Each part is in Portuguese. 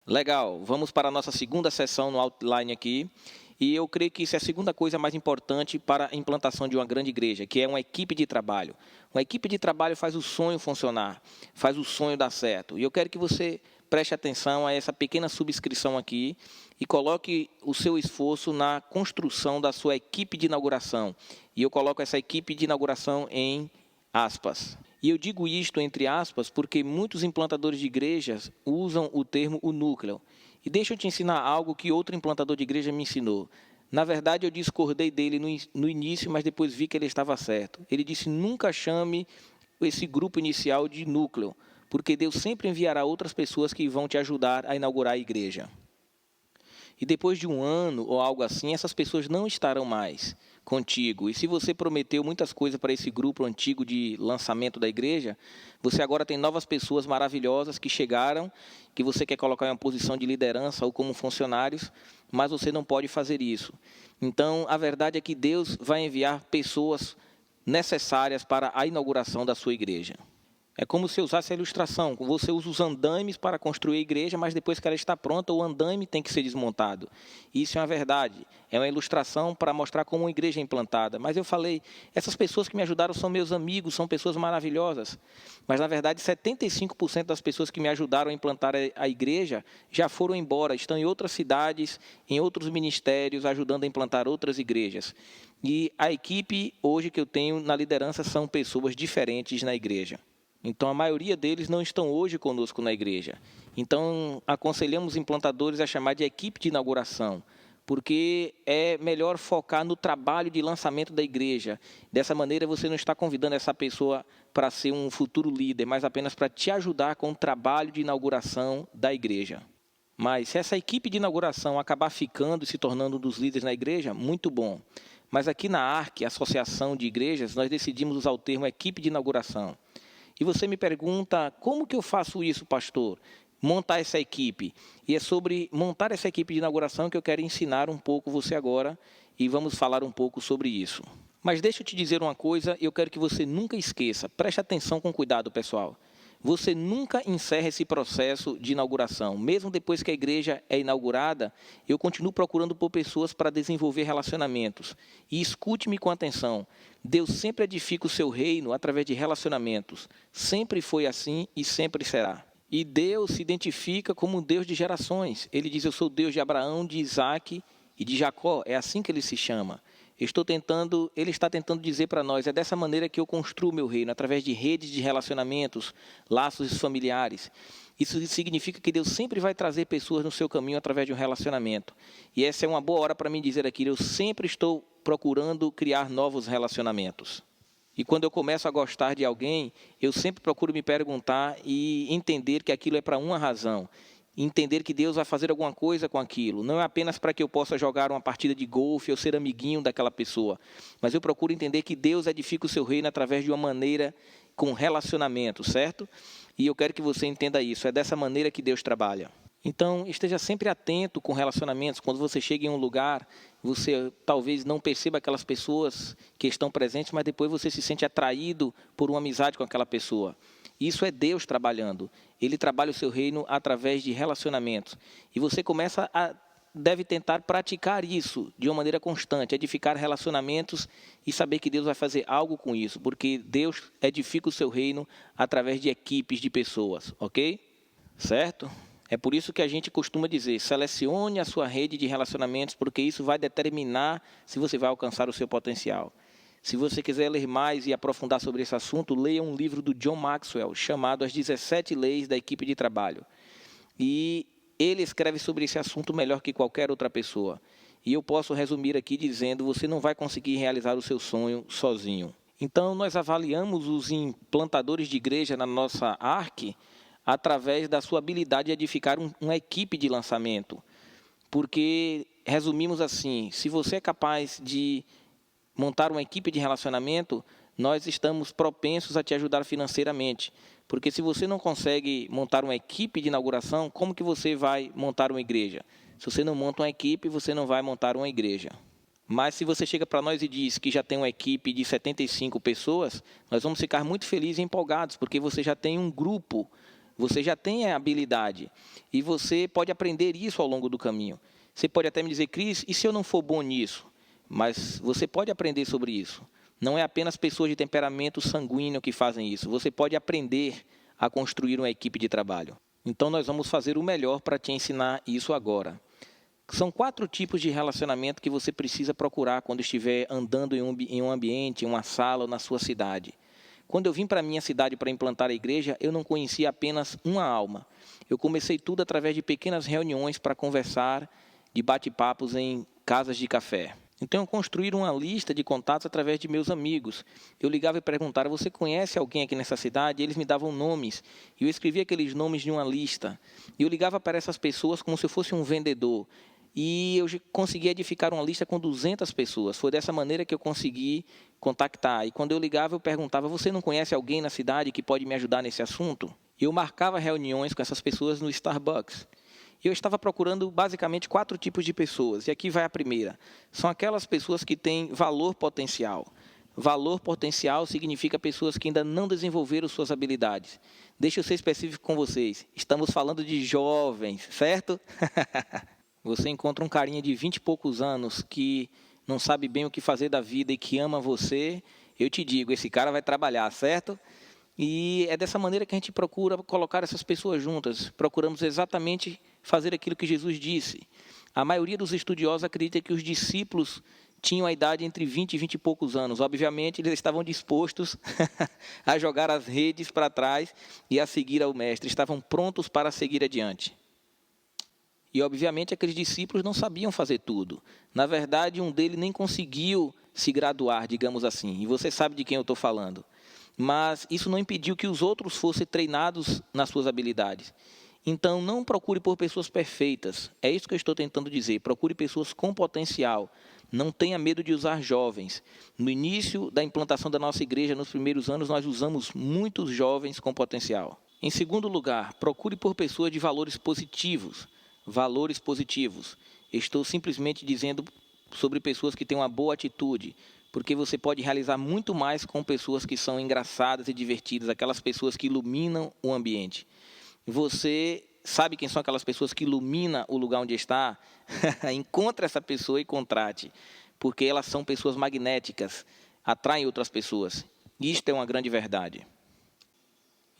Legal, vamos para a nossa segunda sessão no outline aqui. E eu creio que isso é a segunda coisa mais importante para a implantação de uma grande igreja, que é uma equipe de trabalho. Uma equipe de trabalho faz o sonho funcionar, faz o sonho dar certo. E eu quero que você preste atenção a essa pequena subscrição aqui e coloque o seu esforço na construção da sua equipe de inauguração. E eu coloco essa equipe de inauguração em aspas. E eu digo isto entre aspas porque muitos implantadores de igrejas usam o termo o núcleo. E deixa eu te ensinar algo que outro implantador de igreja me ensinou. Na verdade, eu discordei dele no início, mas depois vi que ele estava certo. Ele disse, nunca chame esse grupo inicial de núcleo, porque Deus sempre enviará outras pessoas que vão te ajudar a inaugurar a igreja. E depois de um ano ou algo assim, essas pessoas não estarão mais contigo. E se você prometeu muitas coisas para esse grupo antigo de lançamento da igreja, você agora tem novas pessoas maravilhosas que chegaram, que você quer colocar em uma posição de liderança ou como funcionários, mas você não pode fazer isso. Então, a verdade é que Deus vai enviar pessoas necessárias para a inauguração da sua igreja. É como se usasse a ilustração. Você usa os andaimes para construir a igreja, mas depois que ela está pronta, o andaime tem que ser desmontado. Isso é uma verdade. É uma ilustração para mostrar como uma igreja é implantada. Mas eu falei, essas pessoas que me ajudaram são meus amigos, são pessoas maravilhosas. Mas, na verdade, 75% das pessoas que me ajudaram a implantar a igreja já foram embora, estão em outras cidades, em outros ministérios, ajudando a implantar outras igrejas. E a equipe hoje que eu tenho na liderança são pessoas diferentes na igreja. Então, a maioria deles não estão hoje conosco na igreja. Então, aconselhamos implantadores a chamar de equipe de inauguração, porque é melhor focar no trabalho de lançamento da igreja. Dessa maneira, você não está convidando essa pessoa para ser um futuro líder, mas apenas para te ajudar com o trabalho de inauguração da igreja. Mas, se essa equipe de inauguração acabar ficando e se tornando um dos líderes na igreja, muito bom. Mas aqui na ARC, Associação de Igrejas, nós decidimos usar o termo equipe de inauguração. E você me pergunta, como que eu faço isso, pastor? Montar essa equipe. E é sobre montar essa equipe de inauguração que eu quero ensinar um pouco você agora e vamos falar um pouco sobre isso. Mas deixa eu te dizer uma coisa, eu quero que você nunca esqueça. Preste atenção com cuidado, pessoal. Você nunca encerra esse processo de inauguração. Mesmo depois que a igreja é inaugurada, eu continuo procurando por pessoas para desenvolver relacionamentos. E escute-me com atenção. Deus sempre edifica o seu reino através de relacionamentos. Sempre foi assim e sempre será. E Deus se identifica como um Deus de gerações. Ele diz, eu sou o Deus de Abraão, de Isaac e de Jacó. É assim que ele se chama. Ele está tentando dizer para nós, é dessa maneira que eu construo meu reino, através de redes de relacionamentos, laços familiares. Isso significa que Deus sempre vai trazer pessoas no seu caminho através de um relacionamento. E essa é uma boa hora para mim dizer aqui, eu sempre estou procurando criar novos relacionamentos. E quando eu começo a gostar de alguém, eu sempre procuro me perguntar e entender que aquilo é para uma razão. Entender que Deus vai fazer alguma coisa com aquilo. Não é apenas para que eu possa jogar uma partida de golfe ou ser amiguinho daquela pessoa. Mas eu procuro entender que Deus edifica o seu reino através de uma maneira com relacionamento, certo? E eu quero que você entenda isso. É dessa maneira que Deus trabalha. Então, esteja sempre atento com relacionamentos. Quando você chega em um lugar, você talvez não perceba aquelas pessoas que estão presentes, mas depois você se sente atraído por uma amizade com aquela pessoa. Isso é Deus trabalhando. Ele trabalha o seu reino através de relacionamentos. E você deve tentar praticar isso de uma maneira constante, edificar relacionamentos e saber que Deus vai fazer algo com isso, porque Deus edifica o seu reino através de equipes de pessoas, ok? Certo? É por isso que a gente costuma dizer, selecione a sua rede de relacionamentos, porque isso vai determinar se você vai alcançar o seu potencial. Se você quiser ler mais e aprofundar sobre esse assunto, leia um livro do John Maxwell, chamado As 17 Leis da Equipe de Trabalho. E ele escreve sobre esse assunto melhor que qualquer outra pessoa. E eu posso resumir aqui dizendo, você não vai conseguir realizar o seu sonho sozinho. Então, nós avaliamos os implantadores de igreja na nossa ARC através da sua habilidade de edificar uma equipe de lançamento. Porque, resumimos assim, se você é capaz de montar uma equipe de relacionamento, nós estamos propensos a te ajudar financeiramente. Porque se você não consegue montar uma equipe de inauguração, como que você vai montar uma igreja? Se você não monta uma equipe, você não vai montar uma igreja. Mas se você chega para nós e diz que já tem uma equipe de 75 pessoas, nós vamos ficar muito felizes e empolgados, porque você já tem um grupo Você já tem a habilidade e você pode aprender isso ao longo do caminho. Você pode até me dizer, Cris, e se eu não for bom nisso? Mas você pode aprender sobre isso. Não é apenas pessoas de temperamento sanguíneo que fazem isso. Você pode aprender a construir uma equipe de trabalho. Então, nós vamos fazer o melhor para te ensinar isso agora. São 4 tipos de relacionamento que você precisa procurar quando estiver andando em um ambiente, em uma sala ou na sua cidade. Quando eu vim para a minha cidade para implantar a igreja, eu não conhecia apenas uma alma. Eu comecei tudo através de pequenas reuniões para conversar, de bate-papos em casas de café. Então, eu construí uma lista de contatos através de meus amigos. Eu ligava e perguntava, você conhece alguém aqui nessa cidade? E eles me davam nomes. E eu escrevia aqueles nomes de uma lista. E eu ligava para essas pessoas como se eu fosse um vendedor. E eu consegui edificar uma lista com 200 pessoas. Foi dessa maneira que eu consegui contactar. E quando eu ligava, eu perguntava, você não conhece alguém na cidade que pode me ajudar nesse assunto? Eu marcava reuniões com essas pessoas no Starbucks. Eu estava procurando basicamente 4 tipos de pessoas. E aqui vai a primeira. São aquelas pessoas que têm valor potencial. Valor potencial significa pessoas que ainda não desenvolveram suas habilidades. Deixa eu ser específico com vocês. Estamos falando de jovens, certo? Você encontra um carinha de 20 e poucos anos que não sabe bem o que fazer da vida e que ama você, eu te digo, esse cara vai trabalhar, certo? E é dessa maneira que a gente procura colocar essas pessoas juntas. Procuramos exatamente fazer aquilo que Jesus disse. A maioria dos estudiosos acredita que os discípulos tinham a idade entre 20 e 20 e poucos anos. Obviamente, eles estavam dispostos a jogar as redes para trás e a seguir ao mestre. Estavam prontos para seguir adiante. E, obviamente, aqueles discípulos não sabiam fazer tudo. Na verdade, um deles nem conseguiu se graduar, digamos assim. E você sabe de quem eu estou falando. Mas isso não impediu que os outros fossem treinados nas suas habilidades. Então, não procure por pessoas perfeitas. É isso que eu estou tentando dizer. Procure pessoas com potencial. Não tenha medo de usar jovens. No início da implantação da nossa igreja, nos primeiros anos, nós usamos muitos jovens com potencial. Em segundo lugar, procure por pessoas de valores positivos. Valores positivos. Estou simplesmente dizendo sobre pessoas que têm uma boa atitude, porque você pode realizar muito mais com pessoas que são engraçadas e divertidas, aquelas pessoas que iluminam o ambiente. Você sabe quem são aquelas pessoas que iluminam o lugar onde está? Encontre essa pessoa e contrate, porque elas são pessoas magnéticas, atraem outras pessoas. Isto é uma grande verdade.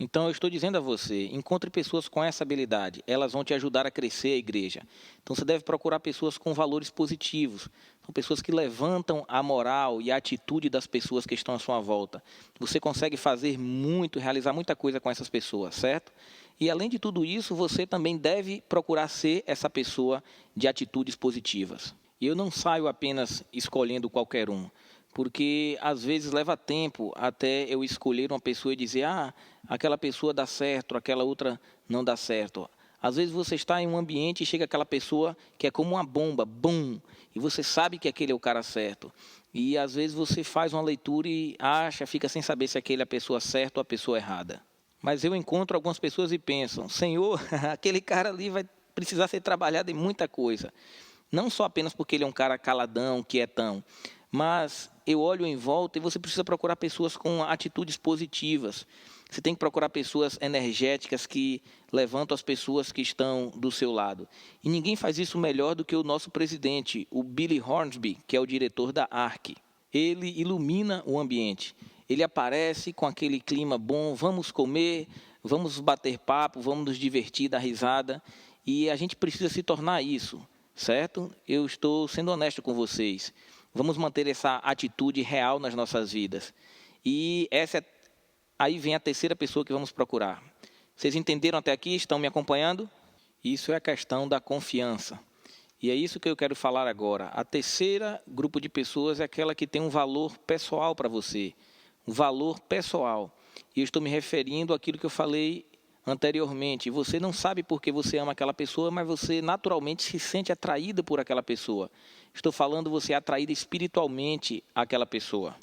Então, eu estou dizendo a você, encontre pessoas com essa habilidade, elas vão te ajudar a crescer a igreja. Então, você deve procurar pessoas com valores positivos, são pessoas que levantam a moral e a atitude das pessoas que estão à sua volta. Você consegue fazer muito, realizar muita coisa com essas pessoas, certo? E, além de tudo isso, você também deve procurar ser essa pessoa de atitudes positivas. E eu não saio apenas escolhendo qualquer um. Porque, às vezes, leva tempo até eu escolher uma pessoa e dizer, aquela pessoa dá certo, aquela outra não dá certo. Às vezes, você está em um ambiente e chega aquela pessoa que é como uma bomba, bum, e você sabe que aquele é o cara certo. E, às vezes, você faz uma leitura e fica sem saber se aquele é a pessoa certa ou a pessoa errada. Mas eu encontro algumas pessoas e pensam, Senhor, aquele cara ali vai precisar ser trabalhado em muita coisa. Não só apenas porque ele é um cara caladão, quietão, mas eu olho em volta e você precisa procurar pessoas com atitudes positivas. Você tem que procurar pessoas energéticas que levantam as pessoas que estão do seu lado. E ninguém faz isso melhor do que o nosso presidente, o Billy Hornsby, que é o diretor da ARC. Ele ilumina o ambiente. Ele aparece com aquele clima bom, vamos comer, vamos bater papo, vamos nos divertir, dar risada. E a gente precisa se tornar isso, certo? Eu estou sendo honesto com vocês. Vamos manter essa atitude real nas nossas vidas. E aí vem a terceira pessoa que vamos procurar. Vocês entenderam até aqui? Estão me acompanhando? Isso é a questão da confiança. E é isso que eu quero falar agora. A terceira grupo de pessoas é aquela que tem um valor pessoal para você. Um valor pessoal. E eu estou me referindo àquilo que eu falei anteriormente. Você não sabe por que você ama aquela pessoa, mas você naturalmente se sente atraído por aquela pessoa. Estou falando você é atraído espiritualmente àquela pessoa.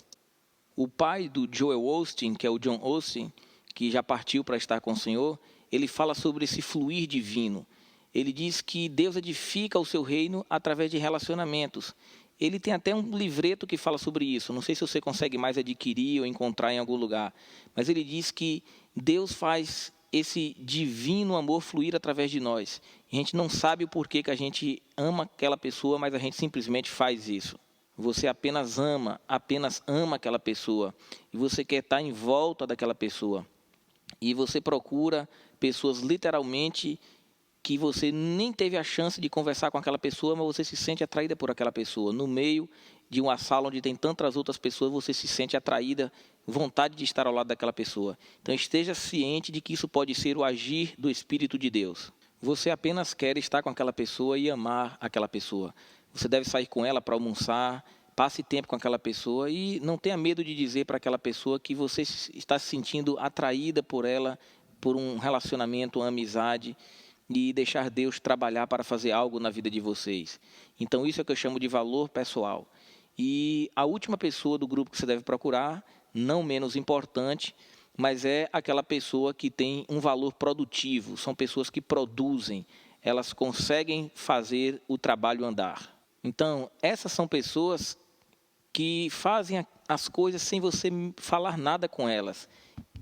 O pai do Joel Osteen, que é o John Osteen, que já partiu para estar com o Senhor, ele fala sobre esse fluir divino. Ele diz que Deus edifica o seu reino através de relacionamentos. Ele tem até um livreto que fala sobre isso. Não sei se você consegue mais adquirir ou encontrar em algum lugar. Mas ele diz que Deus faz esse divino amor fluir através de nós. A gente não sabe o porquê que a gente ama aquela pessoa, mas a gente simplesmente faz isso. Você apenas ama aquela pessoa. E você quer estar em volta daquela pessoa. E você procura pessoas literalmente que você nem teve a chance de conversar com aquela pessoa, mas você se sente atraída por aquela pessoa. No meio de uma sala onde tem tantas outras pessoas, você se sente atraída, vontade de estar ao lado daquela pessoa. Então esteja ciente de que isso pode ser o agir do Espírito de Deus. Você apenas quer estar com aquela pessoa e amar aquela pessoa. Você deve sair com ela para almoçar, passe tempo com aquela pessoa e não tenha medo de dizer para aquela pessoa que você está se sentindo atraída por ela, por um relacionamento, uma amizade, e deixar Deus trabalhar para fazer algo na vida de vocês. Então isso é o que eu chamo de valor pessoal. E a última pessoa do grupo que você deve procurar, não menos importante, mas é aquela pessoa que tem um valor produtivo. São pessoas que produzem, elas conseguem fazer o trabalho andar. Então, essas são pessoas que fazem as coisas sem você falar nada com elas.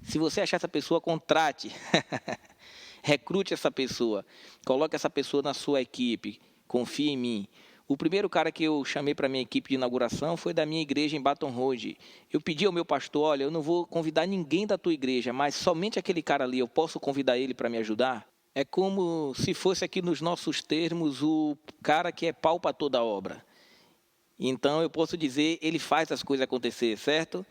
Se você achar essa pessoa, contrate. Recrute essa pessoa. Coloque essa pessoa na sua equipe. Confie em mim. O primeiro cara que eu chamei para a minha equipe de inauguração foi da minha igreja em Baton Rouge. Eu pedi ao meu pastor, olha, eu não vou convidar ninguém da tua igreja, mas somente aquele cara ali, eu posso convidar ele para me ajudar? É como se fosse aqui nos nossos termos o cara que é pau para toda a obra. Então eu posso dizer, ele faz as coisas acontecer, certo?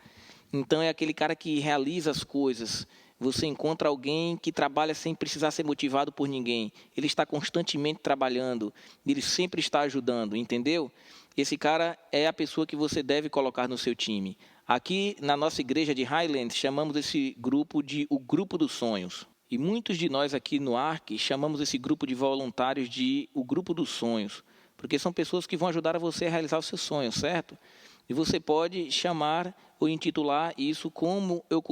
Então é aquele cara que realiza as coisas. Você encontra alguém que trabalha sem precisar ser motivado por ninguém. Ele está constantemente trabalhando, ele sempre está ajudando, entendeu? Esse cara é a pessoa que você deve colocar no seu time. Aqui na nossa igreja de Highlands, chamamos esse grupo de o Grupo dos Sonhos. E muitos de nós aqui no ARC chamamos esse grupo de voluntários de o Grupo dos Sonhos, porque são pessoas que vão ajudar a você a realizar os seus sonhos, certo? E você pode chamar ou intitular isso como eu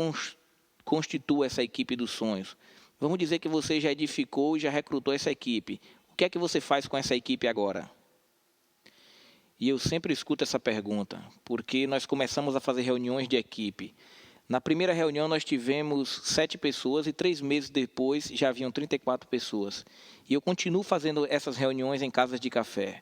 constituo essa equipe dos sonhos. Vamos dizer que você já edificou e já recrutou essa equipe. O que é que você faz com essa equipe agora? E eu sempre escuto essa pergunta, porque nós começamos a fazer reuniões de equipe. Na primeira reunião nós tivemos 7 pessoas e 3 meses depois já haviam 34 pessoas. E eu continuo fazendo essas reuniões em casas de café.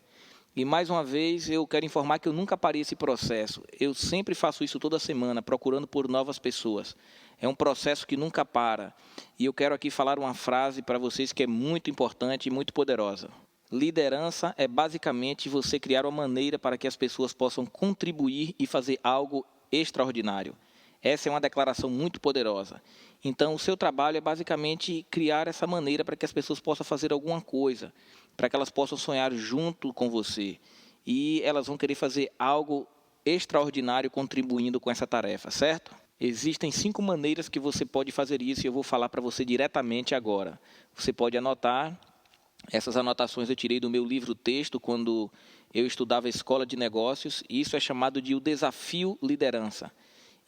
E mais uma vez eu quero informar que eu nunca parei esse processo. Eu sempre faço isso toda semana, procurando por novas pessoas. É um processo que nunca para. E eu quero aqui falar uma frase para vocês que é muito importante e muito poderosa. Liderança é basicamente você criar uma maneira para que as pessoas possam contribuir e fazer algo extraordinário. Essa é uma declaração muito poderosa. Então, o seu trabalho é basicamente criar essa maneira para que as pessoas possam fazer alguma coisa, para que elas possam sonhar junto com você. E elas vão querer fazer algo extraordinário contribuindo com essa tarefa, certo? Existem 5 maneiras que você pode fazer isso e eu vou falar para você diretamente agora. Você pode anotar. Essas anotações eu tirei do meu livro texto quando eu estudava a escola de negócios. E isso é chamado de O Desafio Liderança.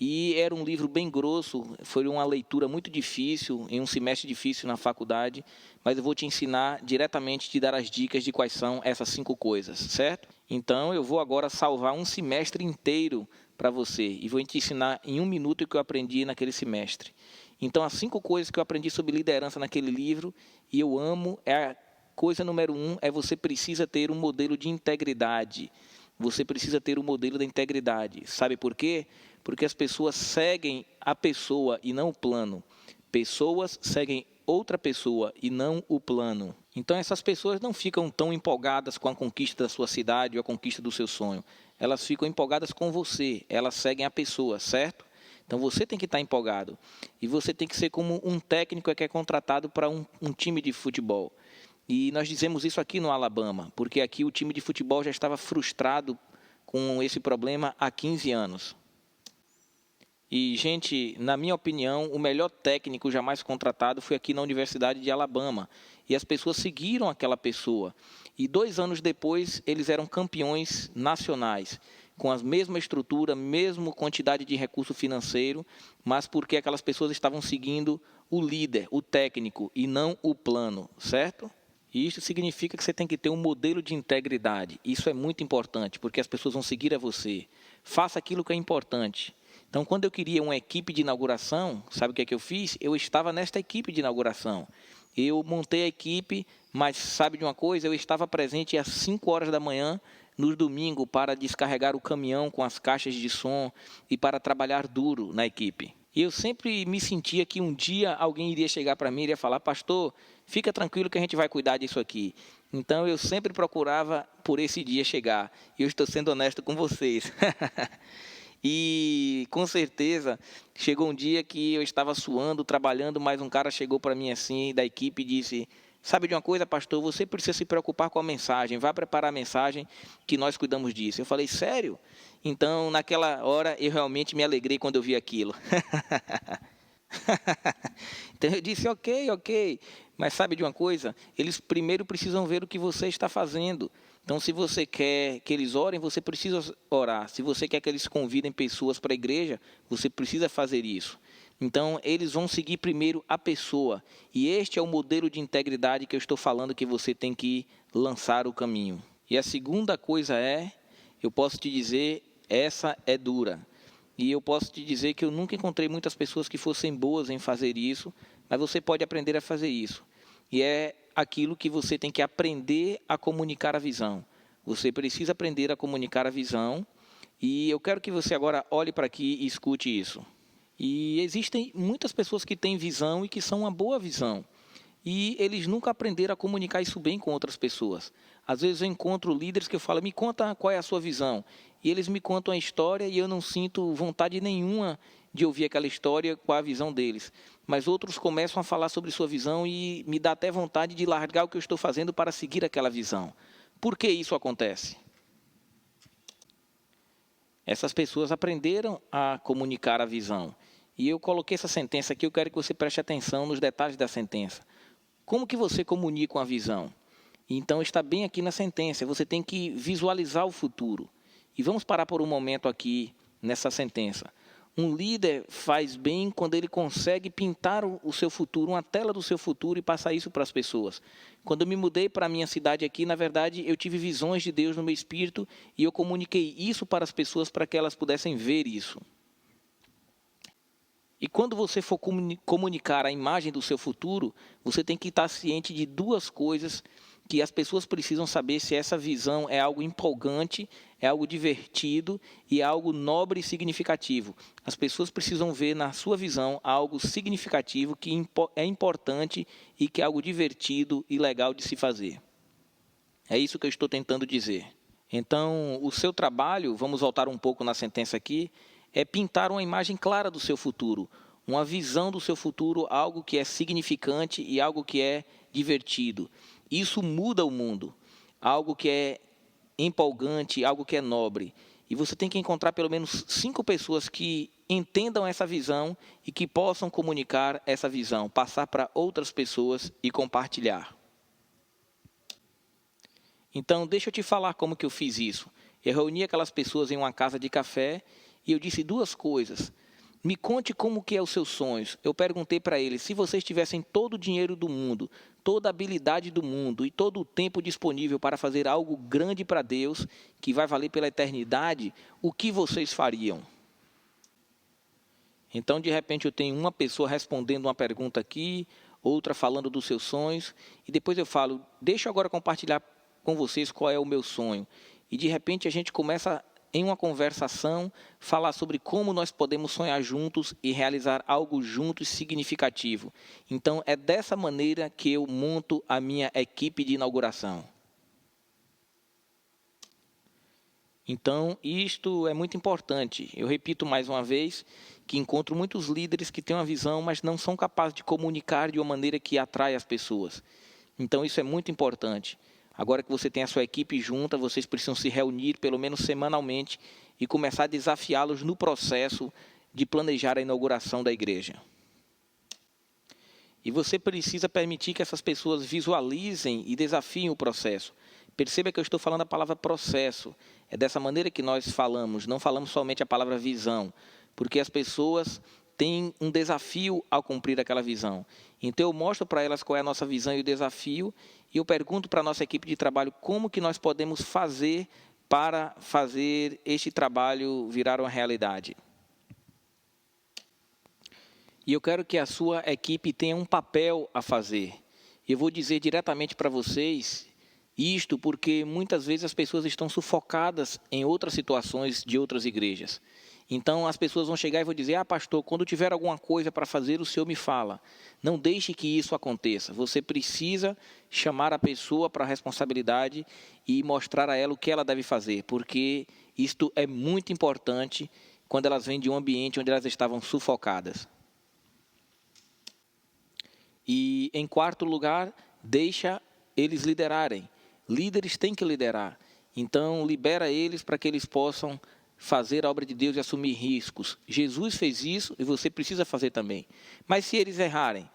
E era um livro bem grosso, foi uma leitura muito difícil, em um semestre difícil na faculdade, mas eu vou te ensinar diretamente, te dar as dicas de quais são essas 5 coisas, certo? Então, eu vou agora salvar um semestre inteiro para você e vou te ensinar em 1 minuto o que eu aprendi naquele semestre. Então, as 5 coisas que eu aprendi sobre liderança naquele livro, e eu amo, a coisa número 1 é você precisa ter um modelo de integridade. Você precisa ter um modelo da integridade. Sabe por quê? Porque as pessoas seguem a pessoa e não o plano. Pessoas seguem outra pessoa e não o plano. Então essas pessoas não ficam tão empolgadas com a conquista da sua cidade ou a conquista do seu sonho. Elas ficam empolgadas com você, elas seguem a pessoa, certo? Então você tem que estar empolgado. E você tem que ser como um técnico que é contratado para um time de futebol. E nós dizemos isso aqui no Alabama, porque aqui o time de futebol já estava frustrado com esse problema há 15 anos. E, gente, na minha opinião, o melhor técnico jamais contratado foi aqui na Universidade de Alabama. E as pessoas seguiram aquela pessoa. E 2 anos depois, eles eram campeões nacionais, com a mesma estrutura, mesma quantidade de recurso financeiro, mas porque aquelas pessoas estavam seguindo o líder, o técnico, e não o plano, certo? E isso significa que você tem que ter um modelo de integridade. Isso é muito importante, porque as pessoas vão seguir a você. Faça aquilo que é importante. Então, quando eu queria uma equipe de inauguração, sabe o que é que eu fiz? Eu estava nesta equipe de inauguração. Eu montei a equipe, mas sabe de uma coisa? Eu estava presente às 5 horas da manhã, no domingo, para descarregar o caminhão com as caixas de som e para trabalhar duro na equipe. E eu sempre me sentia que um dia alguém iria chegar para mim e iria falar: pastor, fica tranquilo que a gente vai cuidar disso aqui. Então, eu sempre procurava por esse dia chegar. E eu estou sendo honesto com vocês. E, com certeza, chegou um dia que eu estava suando, trabalhando, mas um cara chegou para mim assim, da equipe, e disse: sabe de uma coisa, pastor, você precisa se preocupar com a mensagem, vá preparar a mensagem que nós cuidamos disso. Eu falei: sério? Então, naquela hora, eu realmente me alegrei quando eu vi aquilo. Então, eu disse: ok, mas sabe de uma coisa? Eles primeiro precisam ver o que você está fazendo. Então, se você quer que eles orem, você precisa orar. Se você quer que eles convidem pessoas para a igreja, você precisa fazer isso. Então, eles vão seguir primeiro a pessoa. E este é o modelo de integridade que eu estou falando que você tem que lançar o caminho. E a segunda coisa eu posso te dizer, essa é dura. E eu posso te dizer que eu nunca encontrei muitas pessoas que fossem boas em fazer isso, mas você pode aprender a fazer isso. E é aquilo que você tem que aprender a comunicar a visão. Você precisa aprender a comunicar a visão. E eu quero que você agora olhe para aqui e escute isso. E existem muitas pessoas que têm visão e que são uma boa visão. E eles nunca aprenderam a comunicar isso bem com outras pessoas. Às vezes eu encontro líderes que eu falo: me conta qual é a sua visão. E eles me contam a história e eu não sinto vontade nenhuma de ouvir aquela história com a visão deles. Mas outros começam a falar sobre sua visão e me dá até vontade de largar o que eu estou fazendo para seguir aquela visão. Por que isso acontece? Essas pessoas aprenderam a comunicar a visão. E eu coloquei essa sentença aqui, eu quero que você preste atenção nos detalhes da sentença. Como que você comunica uma visão? Então está bem aqui na sentença, você tem que visualizar o futuro. E vamos parar por um momento aqui nessa sentença. Um líder faz bem quando ele consegue pintar o seu futuro, uma tela do seu futuro e passar isso para as pessoas. Quando eu me mudei para a minha cidade aqui, na verdade, eu tive visões de Deus no meu espírito e eu comuniquei isso para as pessoas para que elas pudessem ver isso. E quando você for comunicar a imagem do seu futuro, você tem que estar ciente de duas coisas que as pessoas precisam saber: se essa visão é algo empolgante, é algo divertido e é algo nobre e significativo. As pessoas precisam ver na sua visão algo significativo, que é importante e que é algo divertido e legal de se fazer. É isso que eu estou tentando dizer. Então, o seu trabalho, vamos voltar um pouco na sentença aqui, é pintar uma imagem clara do seu futuro, uma visão do seu futuro, algo que é significante e algo que é divertido. Isso muda o mundo, algo que é empolgante, algo que é nobre. E você tem que encontrar pelo menos 5 pessoas que entendam essa visão e que possam comunicar essa visão, passar para outras pessoas e compartilhar. Então, deixa eu te falar como que eu fiz isso. Eu reuni aquelas pessoas em uma casa de café e eu disse 2 coisas. Me conte como que é os seus sonhos. Eu perguntei para eles: se vocês tivessem todo o dinheiro do mundo, toda a habilidade do mundo e todo o tempo disponível para fazer algo grande para Deus, que vai valer pela eternidade, o que vocês fariam? Então, de repente, eu tenho uma pessoa respondendo uma pergunta aqui, outra falando dos seus sonhos, e depois eu falo: deixa eu agora compartilhar com vocês qual é o meu sonho. E de repente a gente começa, em uma conversação, falar sobre como nós podemos sonhar juntos e realizar algo juntos significativo. Então, é dessa maneira que eu monto a minha equipe de inauguração. Então, isto é muito importante. Eu repito mais uma vez que encontro muitos líderes que têm uma visão, mas não são capazes de comunicar de uma maneira que atrai as pessoas. Então, isso é muito importante. Agora que você tem a sua equipe junta, vocês precisam se reunir pelo menos semanalmente e começar a desafiá-los no processo de planejar a inauguração da igreja. E você precisa permitir que essas pessoas visualizem e desafiem o processo. Perceba que eu estou falando a palavra processo. É dessa maneira que nós falamos, não falamos somente a palavra visão, porque as pessoas têm um desafio ao cumprir aquela visão. Então eu mostro para elas qual é a nossa visão e o desafio, e eu pergunto para a nossa equipe de trabalho como que nós podemos fazer para fazer este trabalho virar uma realidade. E eu quero que a sua equipe tenha um papel a fazer. Eu vou dizer diretamente para vocês isto porque muitas vezes as pessoas estão sufocadas em outras situações de outras igrejas. Então as pessoas vão chegar e vão dizer: pastor, quando tiver alguma coisa para fazer, o senhor me fala. Não deixe que isso aconteça. Você precisa chamar a pessoa para a responsabilidade e mostrar a ela o que ela deve fazer, porque isto é muito importante quando elas vêm de um ambiente onde elas estavam sufocadas. E, em quarto lugar, deixa eles liderarem. Líderes têm que liderar. Então, libera eles para que eles possam fazer a obra de Deus e assumir riscos. Jesus fez isso e você precisa fazer também. Mas se eles errarem,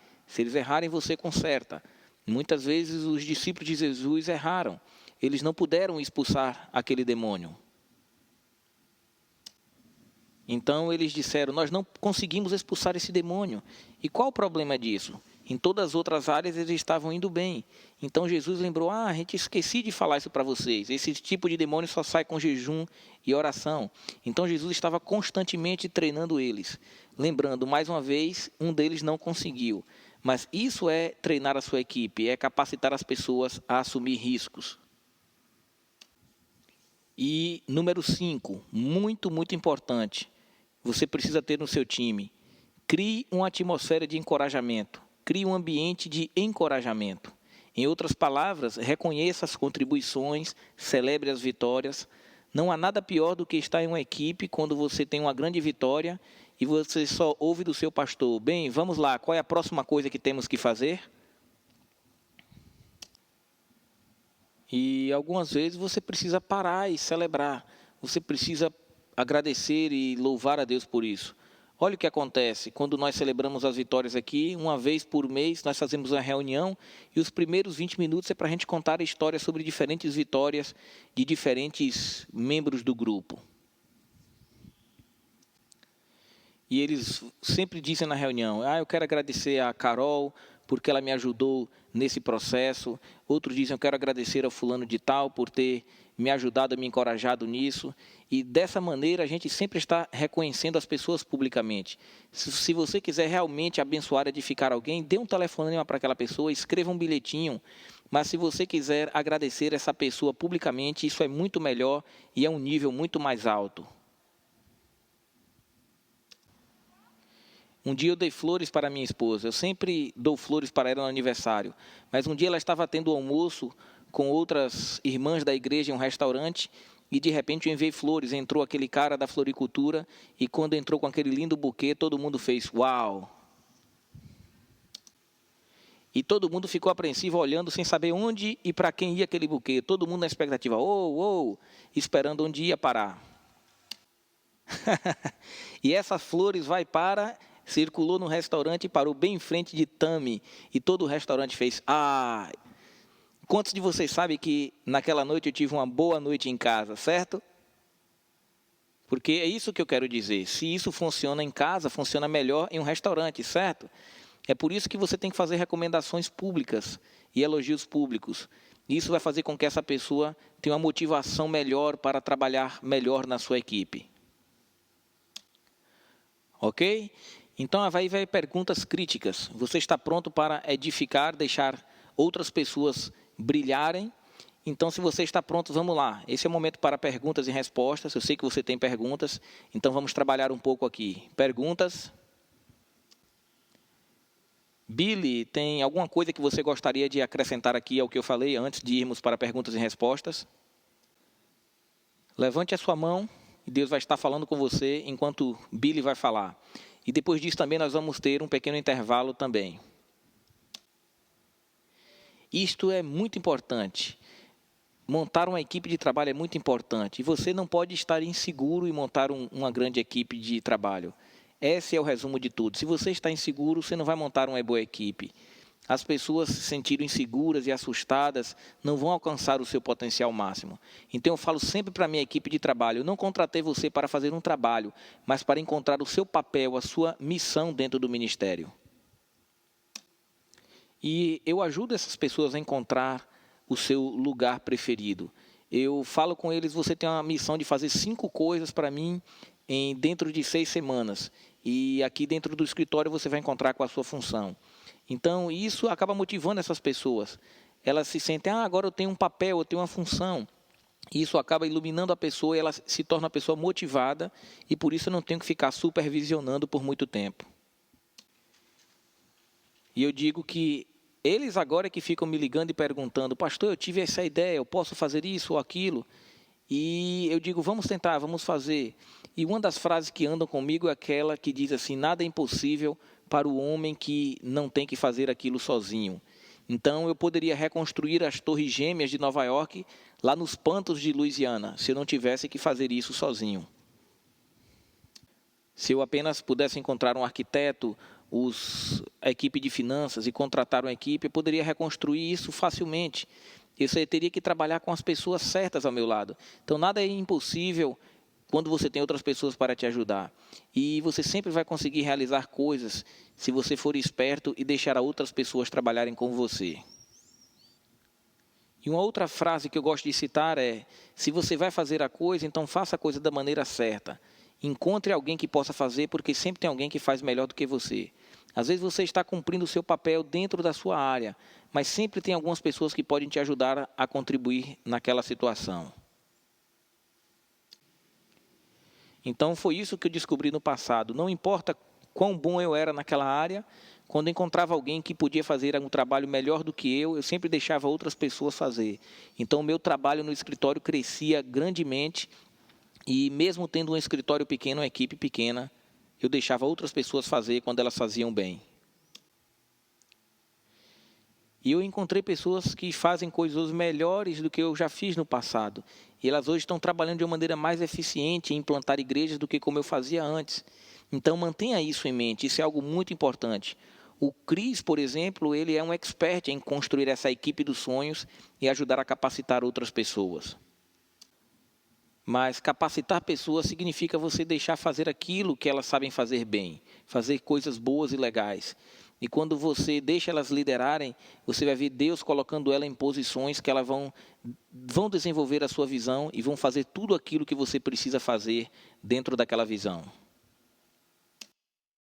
você conserta. Muitas vezes os discípulos de Jesus erraram. Eles não puderam expulsar aquele demônio. Então eles disseram: nós não conseguimos expulsar esse demônio. E qual o problema disso? Em todas as outras áreas eles estavam indo bem. Então Jesus lembrou: a gente esqueci de falar isso para vocês. Esse tipo de demônio só sai com jejum e oração. Então Jesus estava constantemente treinando eles. Lembrando, mais uma vez, um deles não conseguiu. Mas isso é treinar a sua equipe, é capacitar as pessoas a assumir riscos. E número 5, muito importante, você precisa ter no seu time: crie uma atmosfera de encorajamento, crie um ambiente de encorajamento. Em outras palavras, reconheça as contribuições, celebre as vitórias. Não há nada pior do que estar em uma equipe quando você tem uma grande vitória e você só ouve do seu pastor: bem, vamos lá, qual é a próxima coisa que temos que fazer? E algumas vezes você precisa parar e celebrar. Você precisa agradecer e louvar a Deus por isso. Olha o que acontece quando nós celebramos as vitórias aqui. Uma vez por mês nós fazemos uma reunião e os primeiros 20 minutos é para a gente contar a história sobre diferentes vitórias de diferentes membros do grupo. E eles sempre dizem na reunião: eu quero agradecer a Carol porque ela me ajudou nesse processo. Outros dizem: eu quero agradecer ao fulano de tal por ter me ajudado, me encorajado nisso. E dessa maneira a gente sempre está reconhecendo as pessoas publicamente. Se você quiser realmente abençoar, edificar alguém, dê um telefonema para aquela pessoa, escreva um bilhetinho. Mas se você quiser agradecer essa pessoa publicamente, isso é muito melhor e é um nível muito mais alto. Um dia eu dei flores para minha esposa. Eu sempre dou flores para ela no aniversário. Mas um dia ela estava tendo almoço com outras irmãs da igreja em um restaurante e de repente eu enviei flores. Entrou aquele cara da floricultura e quando entrou com aquele lindo buquê, todo mundo fez uau. E todo mundo ficou apreensivo olhando sem saber onde e para quem ia aquele buquê. Todo mundo na expectativa, esperando onde ia parar. E essas flores circulou no restaurante e parou bem em frente de Tami. E todo o restaurante fez: Quantos de vocês sabem que naquela noite eu tive uma boa noite em casa, certo? Porque é isso que eu quero dizer. Se isso funciona em casa, funciona melhor em um restaurante, certo? É por isso que você tem que fazer recomendações públicas e elogios públicos. Isso vai fazer com que essa pessoa tenha uma motivação melhor para trabalhar melhor na sua equipe. Ok? Então, vai perguntas críticas. Você está pronto para edificar, deixar outras pessoas brilharem? Então, se você está pronto, vamos lá. Esse é o momento para perguntas e respostas. Eu sei que você tem perguntas, então vamos trabalhar um pouco aqui. Perguntas? Billy, tem alguma coisa que você gostaria de acrescentar aqui ao que eu falei antes de irmos para perguntas e respostas? Levante a sua mão e Deus vai estar falando com você enquanto Billy vai falar. E depois disso também nós vamos ter um pequeno intervalo também. Isto é muito importante. Montar uma equipe de trabalho é muito importante. E você não pode estar inseguro e montar uma grande equipe de trabalho. Esse é o resumo de tudo. Se você está inseguro, você não vai montar uma boa equipe. As pessoas se sentirem inseguras e assustadas não vão alcançar o seu potencial máximo. Então eu falo sempre para a minha equipe de trabalho: eu não contratei você para fazer um trabalho, mas para encontrar o seu papel, a sua missão dentro do ministério. E eu ajudo essas pessoas a encontrar o seu lugar preferido. Eu falo com eles: você tem uma missão de fazer 5 coisas para mim dentro de 6 semanas. e aqui dentro do escritório você vai encontrar com a sua função. Então, isso acaba motivando essas pessoas. Elas se sentem, agora eu tenho um papel, eu tenho uma função. Isso acaba iluminando a pessoa e ela se torna uma pessoa motivada e por isso eu não tenho que ficar supervisionando por muito tempo. E eu digo que eles agora é que ficam me ligando e perguntando, pastor, eu tive essa ideia, eu posso fazer isso ou aquilo? E eu digo, vamos tentar, vamos fazer. E uma das frases que andam comigo é aquela que diz assim, nada é impossível para o homem que não tem que fazer aquilo sozinho. Então, eu poderia reconstruir as Torres Gêmeas de Nova York lá nos Pantos de Louisiana, se eu não tivesse que fazer isso sozinho. Se eu apenas pudesse encontrar um arquiteto, a equipe de finanças e contratar uma equipe, eu poderia reconstruir isso facilmente. Eu só teria que trabalhar com as pessoas certas ao meu lado. Então, nada é impossível quando você tem outras pessoas para te ajudar. E você sempre vai conseguir realizar coisas se você for esperto e deixar outras pessoas trabalharem com você. E uma outra frase que eu gosto de citar é, se você vai fazer a coisa, então faça a coisa da maneira certa. Encontre alguém que possa fazer, porque sempre tem alguém que faz melhor do que você. Às vezes você está cumprindo o seu papel dentro da sua área, mas sempre tem algumas pessoas que podem te ajudar a contribuir naquela situação. Então foi isso que eu descobri no passado. Não importa quão bom eu era naquela área, quando encontrava alguém que podia fazer um trabalho melhor do que eu sempre deixava outras pessoas fazer. Então o meu trabalho no escritório crescia grandemente e mesmo tendo um escritório pequeno, uma equipe pequena, eu deixava outras pessoas fazer quando elas faziam bem. E eu encontrei pessoas que fazem coisas melhores do que eu já fiz no passado. E elas hoje estão trabalhando de uma maneira mais eficiente em implantar igrejas do que como eu fazia antes. Então mantenha isso em mente, isso é algo muito importante. O Cris, por exemplo, ele é um expert em construir essa equipe dos sonhos e ajudar a capacitar outras pessoas. Mas capacitar pessoas significa você deixar fazer aquilo que elas sabem fazer bem, fazer coisas boas e legais. E quando você deixa elas liderarem, você vai ver Deus colocando ela em posições que elas vão desenvolver a sua visão e vão fazer tudo aquilo que você precisa fazer dentro daquela visão.